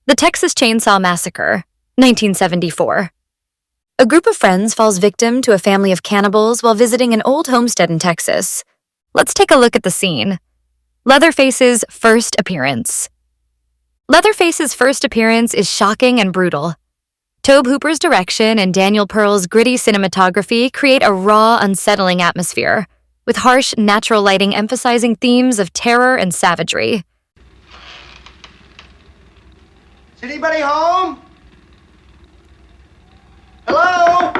The Texas Chain Saw Massacre, 1974. A group of friends falls victim to a family of cannibals while visiting an old homestead in Texas. Let's take a look at the scene. Leatherface's first appearance. Leatherface's first appearance is shocking and brutal. Tobe Hooper's direction and Daniel Pearl's gritty cinematography create a raw, unsettling atmosphere, with harsh, natural lighting emphasizing themes of terror and savagery. Is anybody home? Hello?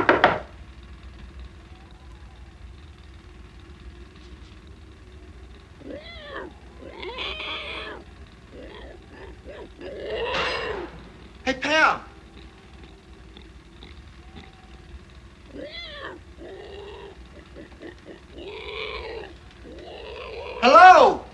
Hey, Pam. Hello?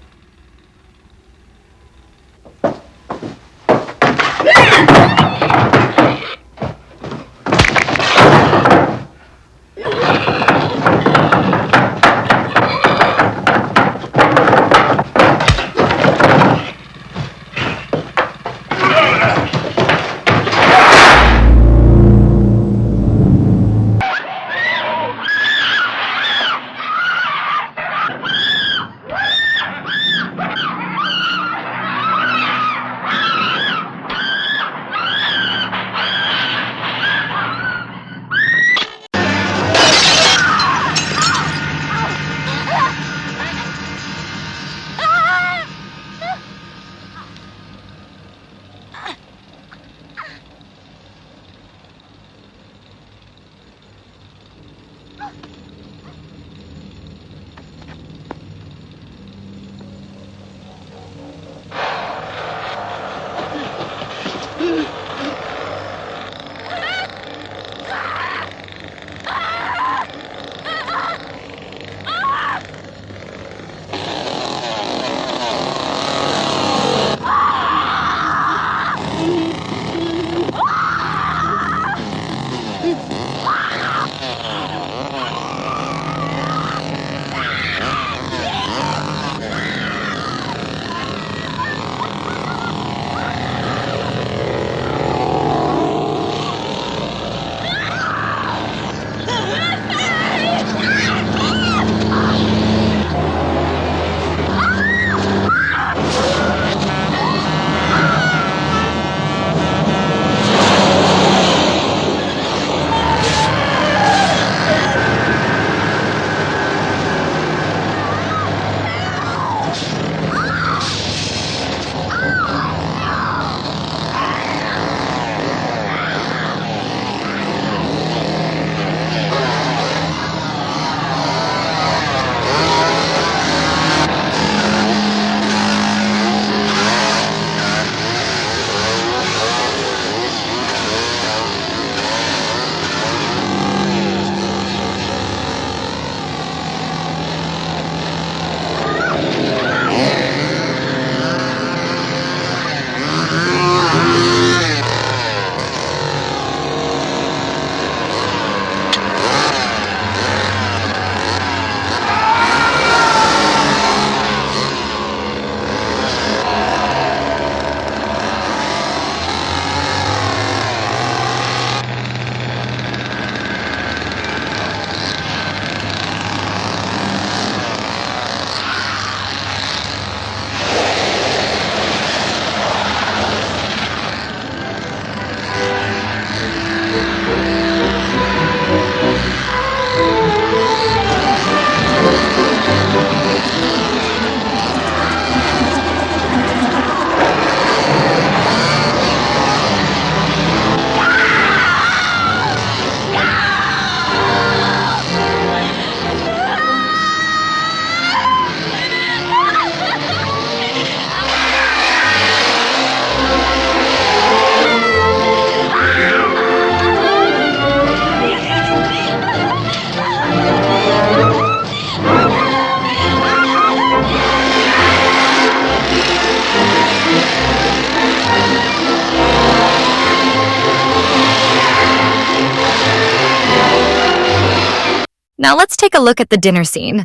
Now let's take a look at the dinner scene.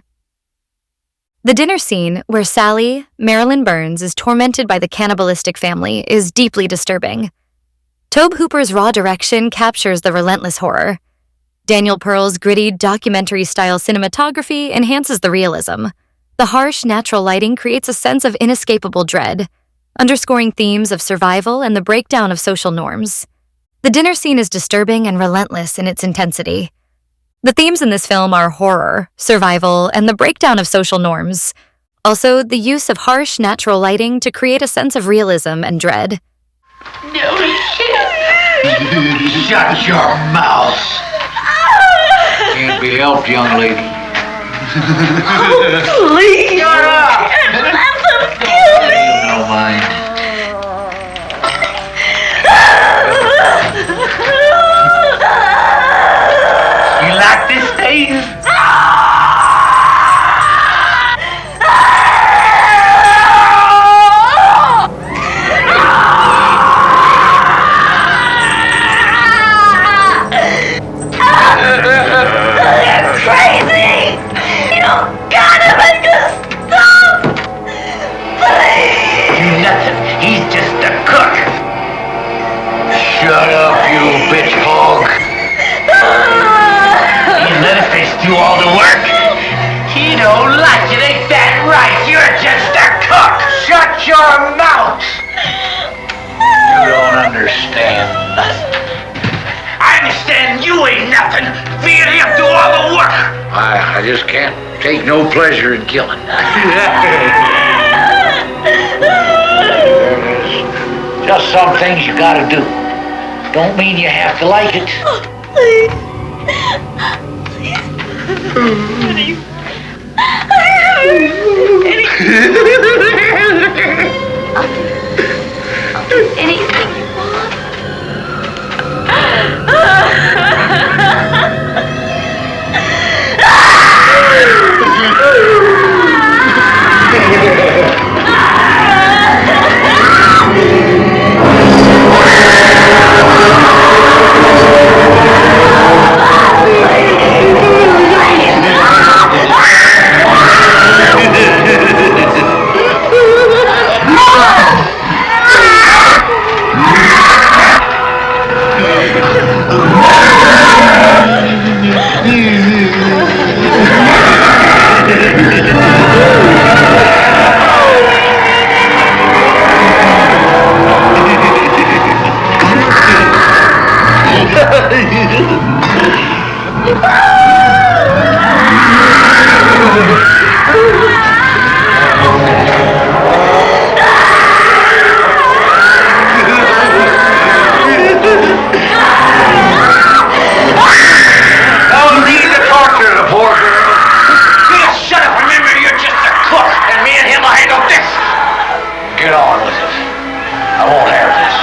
The dinner scene, where Sally, Marilyn Burns, is tormented by the cannibalistic family, is deeply disturbing. Tobe Hooper's raw direction captures the relentless horror. Daniel Pearl's gritty, documentary-style cinematography enhances the realism. The harsh, natural lighting creates a sense of inescapable dread, underscoring themes of survival and the breakdown of social norms. The dinner scene is disturbing and relentless in its intensity. The themes in this film are horror, survival, and the breakdown of social norms. Also, the use of harsh, natural lighting to create a sense of realism and dread. Shut your mouth. Can't be helped, young lady. Please! Shut up! You don't mind. You like this, Dave? You're crazy! You gotta make us stop! Please! You nothing. He's just a cook. Shut up, you bitch hog. You Leatherface do all the work. He don't like it, ain't that right? You're just a cook. Shut your mouth. You don't understand nothing. I understand you ain't nothing. Me and him do all the work. I just can't take no pleasure in killing. Just some things you gotta do. Don't mean you have to like it. Please. Please. I'll do anything you want. Get on with it. I won't have this.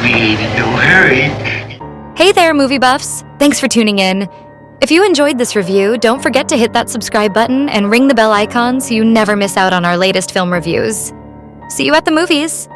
We ain't in no hurry. Hey there, movie buffs! Thanks for tuning in. If you enjoyed this review, don't forget to hit that subscribe button and ring the bell icon so you never miss out on our latest film reviews. See you at the movies!